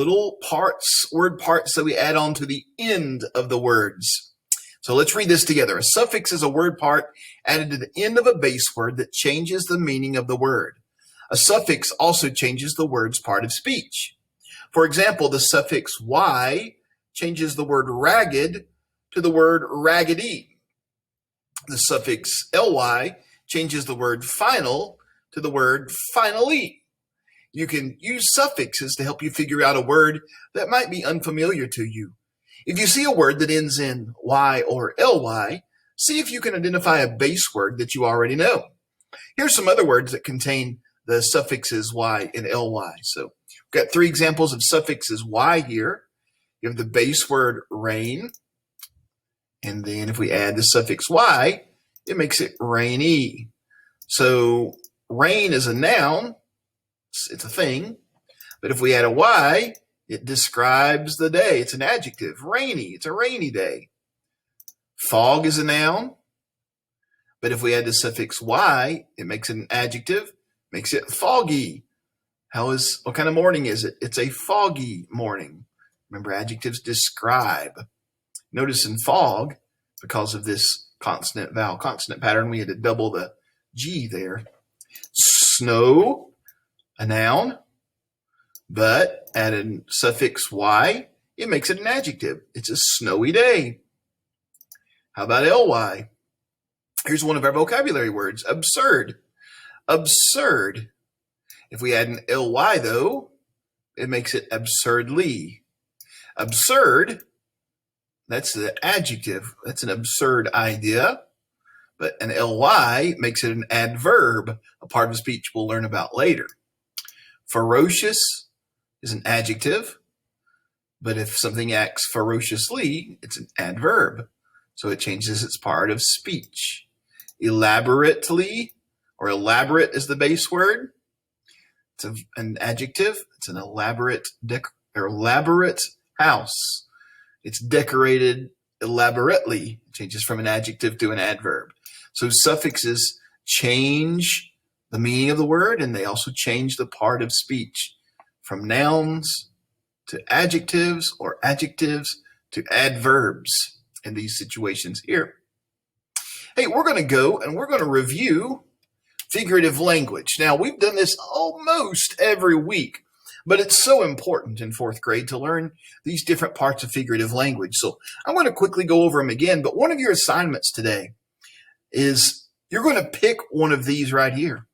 little parts, word parts that we add on to the end of the words. So let's read this together. A suffix is a word part added to the end of a base word that changes the meaning of the word. A suffix also changes the word's part of speech. For example, the suffix y changes the word ragged to the word raggedy. The suffix ly changes the word final to the word finally. You can use suffixes to help you figure out a word that might be unfamiliar to you. If you see a word that ends in y or ly, see if you can identify a base word that you already know. Here's some other words that contain the suffixes y and ly. So we've got 3 examples of suffixes y here. You have the base word rain, and then if we add the suffix y, it makes it rainy. So rain is a noun, it's a thing, but if we add a y, it describes the day. It's an adjective. Rainy, it's a rainy day. Fog is a noun, but if we add the suffix y, it makes it an adjective, makes it foggy. What kind of morning is it? It's a foggy morning. Remember, adjectives describe. Notice in fog, because of this consonant vowel consonant pattern, we had to double the G there. Snow, a noun, but add a suffix y, it makes it an adjective. It's a snowy day. How about ly? Here's one of our vocabulary words, absurd. Absurd. If we add an ly, though, it makes it absurdly. Absurd, that's the adjective. That's an absurd idea. But an ly makes it an adverb, a part of speech we'll learn about later. Ferocious is an adjective, but if something acts ferociously, it's an adverb. So it changes its part of speech. Elaborately, or elaborate is the base word. It's an adjective. It's an elaborate house. It's decorated elaborately. It changes from an adjective to an adverb. So suffixes change the meaning of the word, and they also change the part of speech from nouns to adjectives or adjectives to adverbs in these situations here. Hey, we're going to go and we're going to review figurative language. Now, we've done this almost every week, but it's so important in 4th grade to learn these different parts of figurative language. So I'm going to quickly go over them again, but one of your assignments today is you're going to pick one of these right here,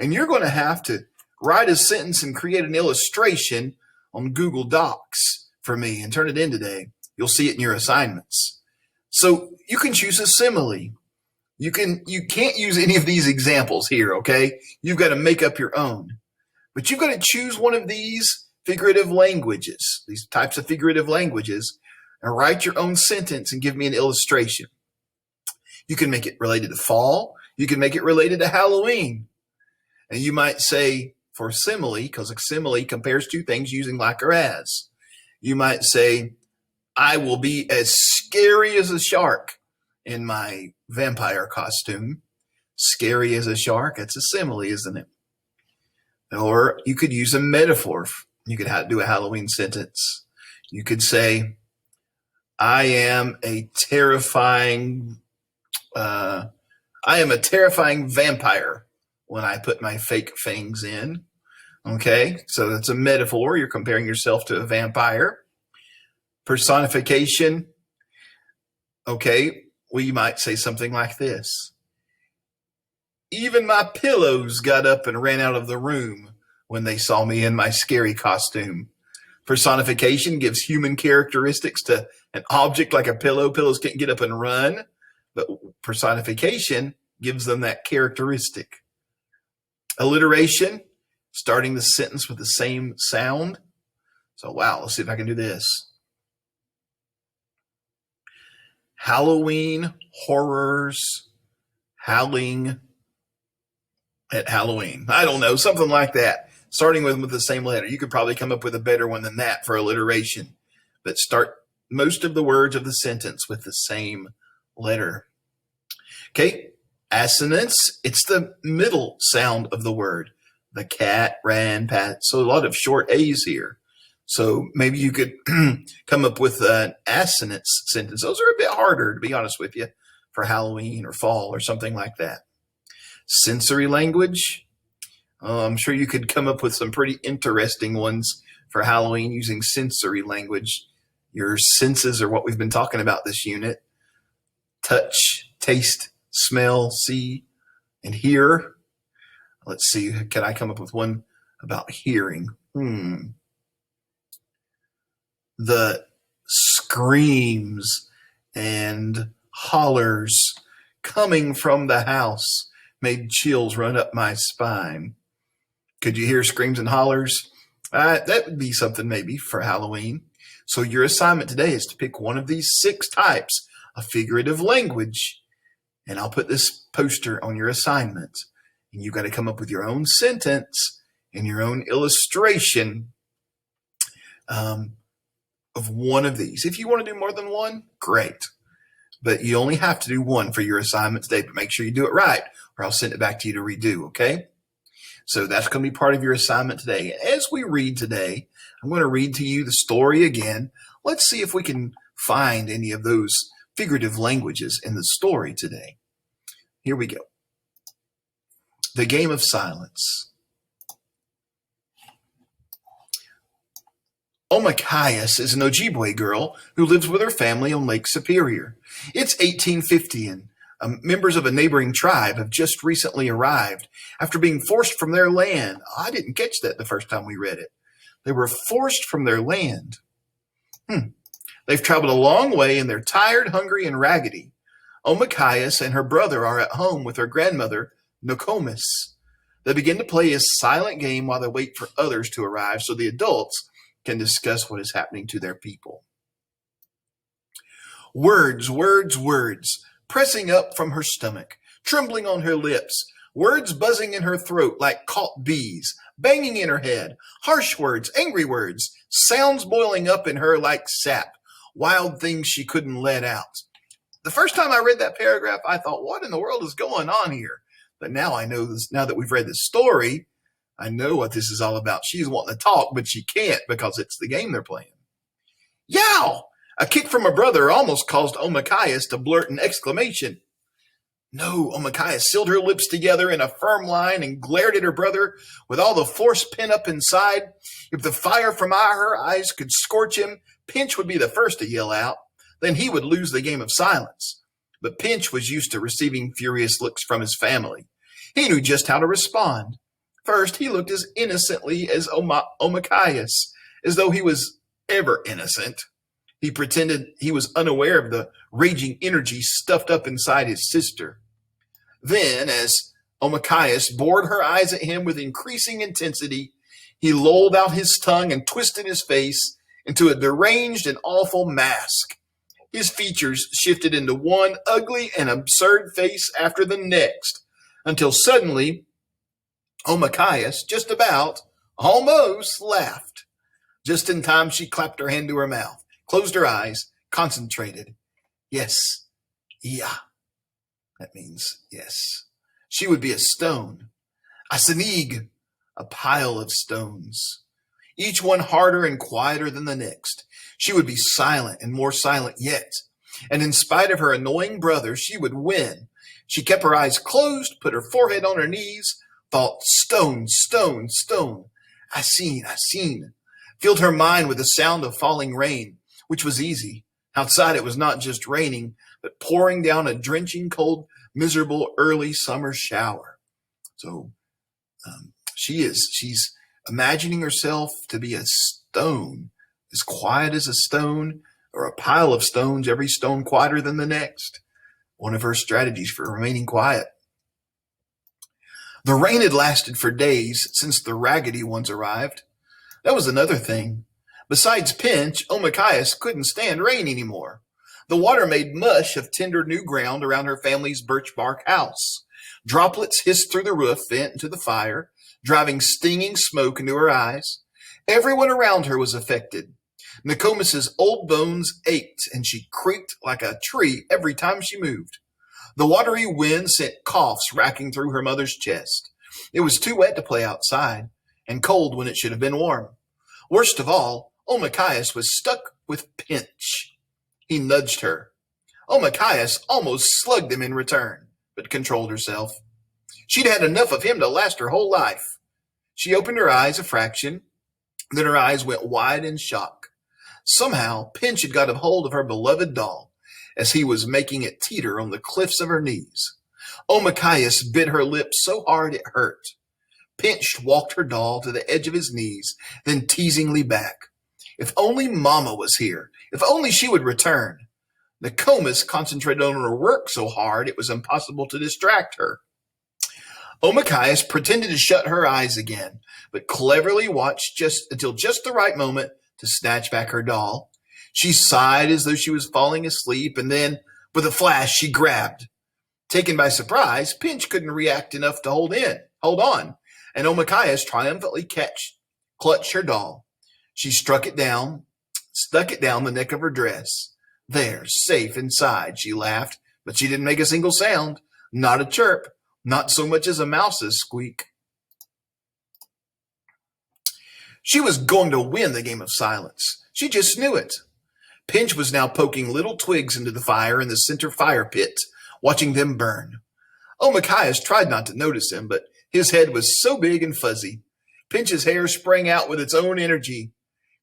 and you're going to have to write a sentence and create an illustration on Google Docs for me and turn it in today. You'll see it in your assignments. So you can choose a simile. You can't use any of these examples here, okay? You've got to make up your own. But you've got to choose one of these figurative languages, these types of figurative languages, and write your own sentence and give me an illustration. You can make it related to fall. You can make it related to Halloween. And you might say, for simile, because a simile compares 2 things using like or as. You might say, I will be as scary as a shark in my vampire costume. Scary as a shark, that's a simile, isn't it? Or you could use a metaphor. You could do a Halloween sentence. You could say, I am a terrifying vampire when I put my fake fangs in. Okay, so that's a metaphor. You're comparing yourself to a vampire. Personification. Okay, we might say something like this. Even my pillows got up and ran out of the room when they saw me in my scary costume. Personification gives human characteristics to an object like a pillow. Pillows can't get up and run, but personification gives them that characteristic. Alliteration, starting the sentence with the same sound. So, wow, let's see if I can do this. Halloween horrors howling at Halloween. I don't know, something like that. Starting with the same letter. You could probably come up with a better one than that for alliteration. But start most of the words of the sentence with the same letter. Okay, assonance, it's the middle sound of the word. The cat ran past. So a lot of short A's here. So maybe you could come up with an assonance sentence. Those are a bit harder, to be honest with you, for Halloween or fall or something like that. Sensory language. I'm sure you could come up with some pretty interesting ones for Halloween using sensory language. Your senses are what we've been talking about this unit. Touch, taste, smell, see, and hear. Let's see, can I come up with one about hearing? The screams and hollers coming from the house made chills run up my spine. Could you hear screams and hollers? That would be something maybe for Halloween. So your assignment today is to pick one of these 6 types of figurative language. And I'll put this poster on your assignment. And you've got to come up with your own sentence and your own illustration of one of these. If you want to do more than one, great. But you only have to do one for your assignment today, but make sure you do it right, or I'll send it back to you to redo, okay? So that's going to be part of your assignment today. As we read today, I'm going to read to you the story again. Let's see if we can find any of those figurative languages in the story today. Here we go. The Game of Silence. Omakayas is an Ojibwe girl who lives with her family on Lake Superior. It's 1850 and members of a neighboring tribe have just recently arrived after being forced from their land. I didn't catch that the first time we read it. They were forced from their land. They've traveled a long way and they're tired, hungry, and raggedy. Omakayas and her brother are at home with her grandmother, Nokomis. They begin to play a silent game while they wait for others to arrive so the adults can discuss what is happening to their people. Words, words, words, pressing up from her stomach, trembling on her lips, words buzzing in her throat like caught bees, banging in her head, harsh words, angry words, sounds boiling up in her like sap, wild things she couldn't let out. The first time I read that paragraph, I thought, what in the world is going on here? But now I know this, now that we've read this story, I know what this is all about. She's wanting to talk, but she can't because it's the game they're playing. Yow! A kick from her brother almost caused Omakayas to blurt an exclamation. No, Omakayas sealed her lips together in a firm line and glared at her brother with all the force pent up inside. If the fire from her eyes could scorch him, Pinch would be the first to yell out. Then he would lose the game of silence. But Pinch was used to receiving furious looks from his family. He knew just how to respond. First, he looked as innocently as Omakayas, as though he was ever innocent. He pretended he was unaware of the raging energy stuffed up inside his sister. Then, as Omakayas bored her eyes at him with increasing intensity, he lolled out his tongue and twisted his face into a deranged and awful mask. His features shifted into one ugly and absurd face after the next, until suddenly Omakayas just about, almost laughed. Just in time, she clapped her hand to her mouth, closed her eyes, concentrated. Yes, yeah. That means yes. She would be a stone, a senig, a pile of stones, each one harder and quieter than the next. She would be silent and more silent yet. And in spite of her annoying brother, she would win. She kept her eyes closed, put her forehead on her knees, thought, stone, stone, stone. I seen. Filled her mind with the sound of falling rain, which was easy. Outside it was not just raining, but pouring down a drenching cold, miserable early summer shower. So she's imagining herself to be a stone, as quiet as a stone, or a pile of stones, every stone quieter than the next. One of her strategies for remaining quiet. The rain had lasted for days since the raggedy ones arrived. That was another thing. Besides Pinch, Omakayas couldn't stand rain anymore. The water made mush of tender new ground around her family's birch bark house. Droplets hissed through the roof vent into the fire, driving stinging smoke into her eyes. Everyone around her was affected. Nokomis's old bones ached, and she creaked like a tree every time she moved. The watery wind sent coughs racking through her mother's chest. It was too wet to play outside, and cold when it should have been warm. Worst of all, Omachias was stuck with Pinch. He nudged her. Omachias almost slugged him in return, but controlled herself. She'd had enough of him to last her whole life. She opened her eyes a fraction, then her eyes went wide in shock. Somehow, Pinch had got a hold of her beloved doll as he was making it teeter on the cliffs of her knees. Omachias bit her lip so hard it hurt. Pinch walked her doll to the edge of his knees, then teasingly back. If only Mama was here. If only she would return. Nokomis concentrated on her work so hard it was impossible to distract her. Omachias pretended to shut her eyes again, but cleverly watched until just the right moment to snatch back her doll. She sighed as though she was falling asleep, and then, with a flash, she grabbed. Taken by surprise, Pinch couldn't react enough to hold on, and Omachias triumphantly clutched her doll. She stuck it down the neck of her dress. There, safe inside, she laughed, but she didn't make a single sound, not a chirp, not so much as a mouse's squeak. She was going to win the game of silence. She just knew it. Pinch was now poking little twigs into the fire in the center fire pit, watching them burn. Omachias tried not to notice him, but his head was so big and fuzzy. Pinch's hair sprang out with its own energy.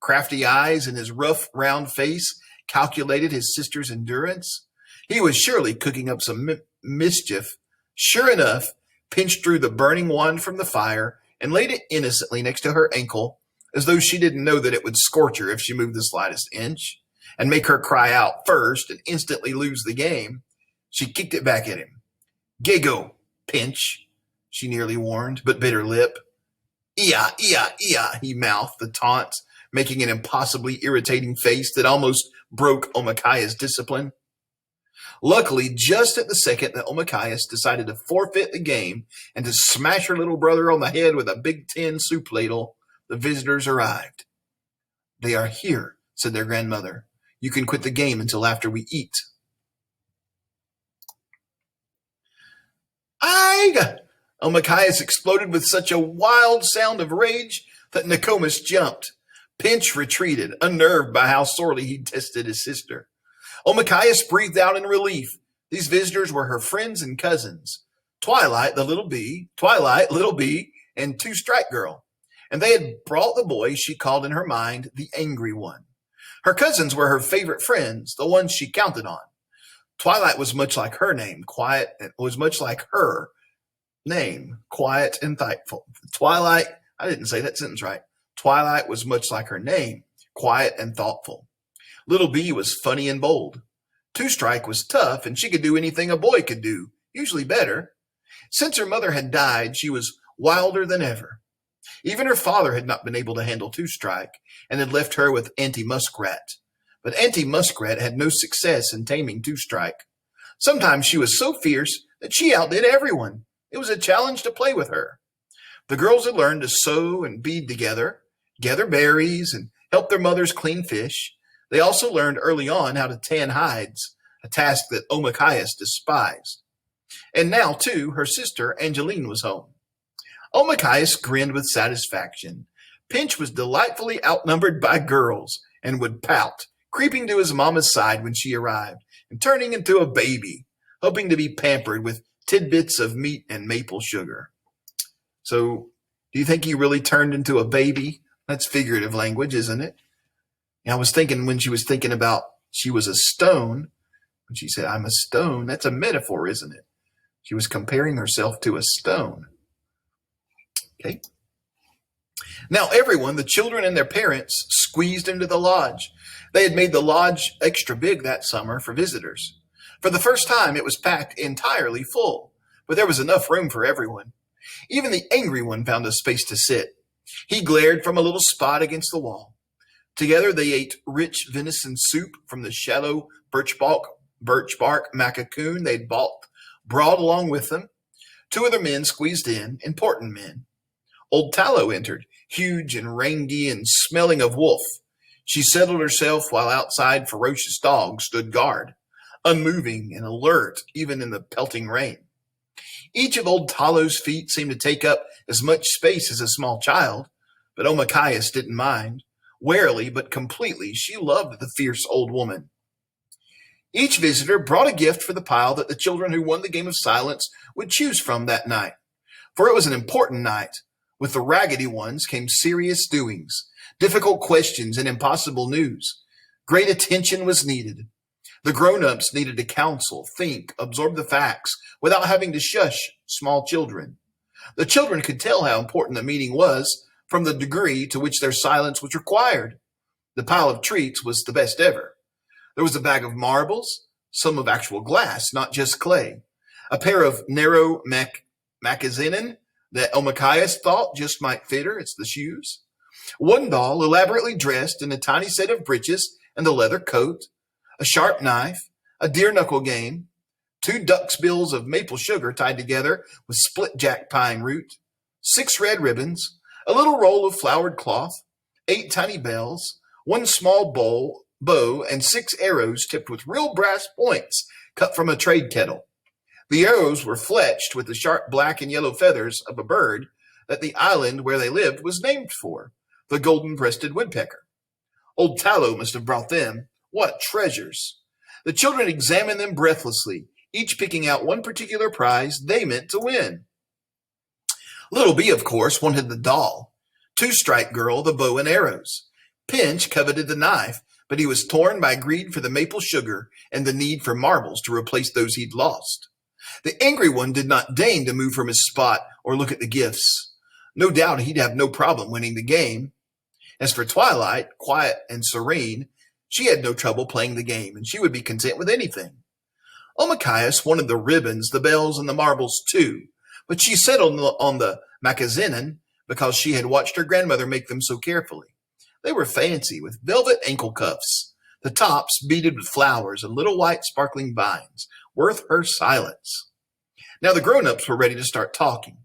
Crafty eyes and his rough, round face calculated his sister's endurance. He was surely cooking up some mischief. Sure enough, Pinch drew the burning wand from the fire and laid it innocently next to her ankle, as though she didn't know that it would scorch her if she moved the slightest inch, and make her cry out first and instantly lose the game. She kicked it back at him. "Gego, Pinch," she nearly warned, but bit her lip. "Ia, ia, ia," he mouthed the taunt, making an impossibly irritating face that almost broke Omachias' discipline. Luckily, just at the second that Omachias decided to forfeit the game and to smash her little brother on the head with a big tin soup ladle, the visitors arrived. "They are here," said their grandmother. "You can quit the game until after we eat." "Aiga!" Omachias exploded with such a wild sound of rage that Nokomis jumped. Pinch retreated, unnerved by how sorely he'd tested his sister. Omachias breathed out in relief. These visitors were her friends and cousins, Twilight, Little Bee, and Two Strike Girl. And they had brought the boy she called in her mind the Angry One. Her cousins were her favorite friends, the ones she counted on. Twilight was much like her name, quiet and thoughtful. Twilight, I didn't say that sentence right. Twilight was much like her name, quiet and thoughtful. Little Bee was funny and bold. Two Strike was tough, and she could do anything a boy could do, usually better. Since her mother had died, she was wilder than ever. Even her father had not been able to handle Two Strike, and had left her with Auntie Muskrat. But Auntie Muskrat had no success in taming Two Strike. Sometimes she was so fierce that she outdid everyone. It was a challenge to play with her. The girls had learned to sew and bead together, gather berries, and help their mothers clean fish. They also learned early on how to tan hides, a task that Omachias despised. And now, too, her sister Angeline was home. Omachias grinned with satisfaction. Pinch was delightfully outnumbered by girls and would pout, creeping to his mama's side when she arrived and turning into a baby, hoping to be pampered with tidbits of meat and maple sugar. So, do you think he really turned into a baby? That's figurative language, isn't it? And I was thinking when she was thinking about she was a stone, when she said, "I'm a stone," that's a metaphor, isn't it? She was comparing herself to a stone. Okay. Now everyone, the children and their parents, squeezed into the lodge. They had made the lodge extra big that summer for visitors. For the first time, it was packed entirely full, but there was enough room for everyone. Even the Angry One found a space to sit. He glared from a little spot against the wall. Together they ate rich venison soup from the shallow birch bark macacoon they'd brought along with them. Two other men squeezed in, important men. Old Tallow entered, huge and rangy and smelling of wolf. She settled herself while outside ferocious dogs stood guard, unmoving and alert even in the pelting rain. Each of Old Tallow's feet seemed to take up as much space as a small child, but Omachias didn't mind. Warily but completely, she loved the fierce old woman. Each visitor brought a gift for the pile that the children who won the game of silence would choose from that night. For it was an important night. With the raggedy ones came serious doings, difficult questions, and impossible news. Great attention was needed. The grown-ups needed to counsel, think, absorb the facts without having to shush small children. The children could tell how important the meeting was from the degree to which their silence was required. The pile of treats was the best ever. There was a bag of marbles, some of actual glass, not just clay, a pair of narrow moccasins that Omikias thought just might fit her. It's the shoes. One doll elaborately dressed in a tiny set of breeches and a leather coat, a sharp knife, a deer knuckle game, 2 duck's bills of maple sugar tied together with split jack pine root, 6 red ribbons, a little roll of flowered cloth, 8 tiny bells, 1 small bow, and 6 arrows tipped with real brass points cut from a trade kettle. The arrows were fletched with the sharp black and yellow feathers of a bird that the island where they lived was named for, the golden-breasted woodpecker. Old Tallow must have brought them. What treasures! The children examined them breathlessly, each picking out one particular prize they meant to win. Little Bee, of course, wanted the doll. Two-Stripe Girl the bow and arrows. Pinch coveted the knife, but he was torn by greed for the maple sugar and the need for marbles to replace those he'd lost. The angry one did not deign to move from his spot or look at the gifts. No doubt he'd have no problem winning the game. As for Twilight, quiet and serene, she had no trouble playing the game, and she would be content with anything. Omikias wanted the ribbons, the bells, and the marbles too, but she settled on the moccasins because she had watched her grandmother make them so carefully. They were fancy, with velvet ankle cuffs, the tops beaded with flowers and little white sparkling vines, worth her silence. Now the grown-ups were ready to start talking.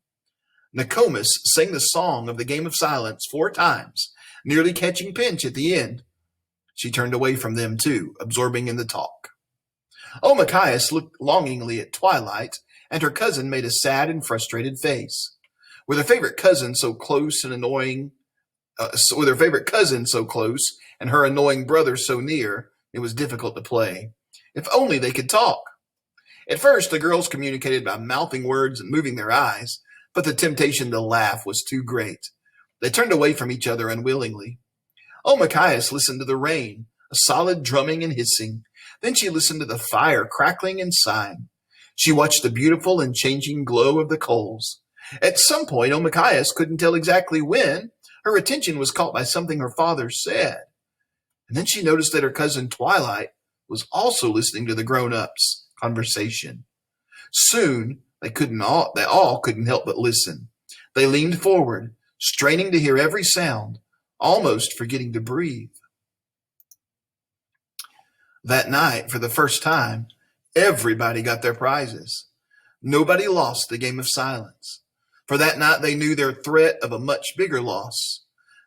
Nokomis sang the song of the game of silence 4 times, nearly catching Pinch at the end. She turned away from them too, absorbing in the talk. Omikias looked longingly at Twilight, and her cousin made a sad and frustrated face. With her favorite cousin so close and her annoying brother so near, it was difficult to play. If only they could talk. At first, the girls communicated by mouthing words and moving their eyes, but the temptation to laugh was too great. They turned away from each other unwillingly. Omikias listened to the rain, a solid drumming and hissing. Then she listened to the fire crackling and sighing. She watched the beautiful and changing glow of the coals. At some point, Omikias couldn't tell exactly when, her attention was caught by something her father said. And then she noticed that her cousin Twilight was also listening to the grown-ups' conversation. Soon, they all couldn't help but listen. They leaned forward, straining to hear every sound, almost forgetting to breathe. That night, for the first time, everybody got their prizes. Nobody lost the game of silence. For that night, they knew their threat of a much bigger loss.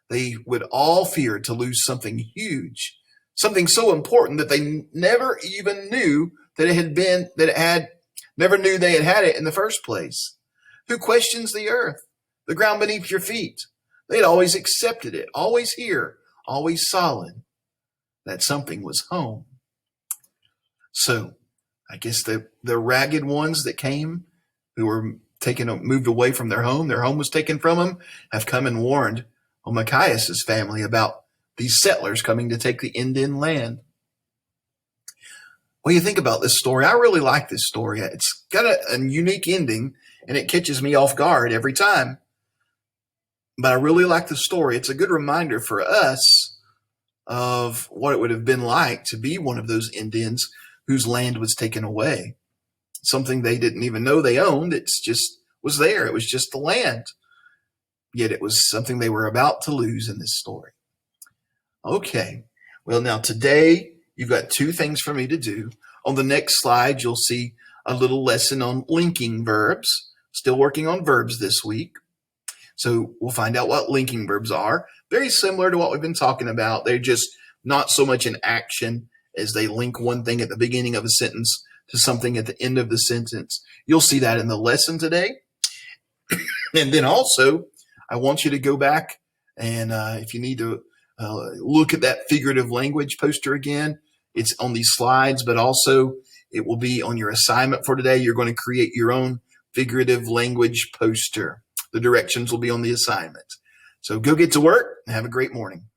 They would all fear to lose something huge, something so important that they never even knew never knew they had it in the first place. Who questions the earth, the ground beneath your feet? They'd always accepted it, always here, always solid. That something was home. So, I guess the ragged ones that came, who were moved away from their home was taken from them, have come and warned Omikias' family about these settlers coming to take the Indian land. What do you think about this story? I really like this story. It's got a unique ending, and it catches me off guard every time. But I really like the story. It's a good reminder for us of what it would have been like to be one of those Indians whose land was taken away. Something they didn't even know they owned. It's just was there. It was just the land. Yet it was something they were about to lose in this story. Okay. Well, now today you've got 2 things for me to do. On the next slide, you'll see a little lesson on linking verbs. Still working on verbs this week. So we'll find out what linking verbs are. Very similar to what we've been talking about. They're just not so much in action as they link one thing at the beginning of a sentence to something at the end of the sentence. You'll see that in the lesson today. And then also, I want you to go back and if you need to look at that figurative language poster again. It's on these slides, but also it will be on your assignment for today. You're going to create your own figurative language poster. The directions will be on the assignment. So go get to work and have a great morning.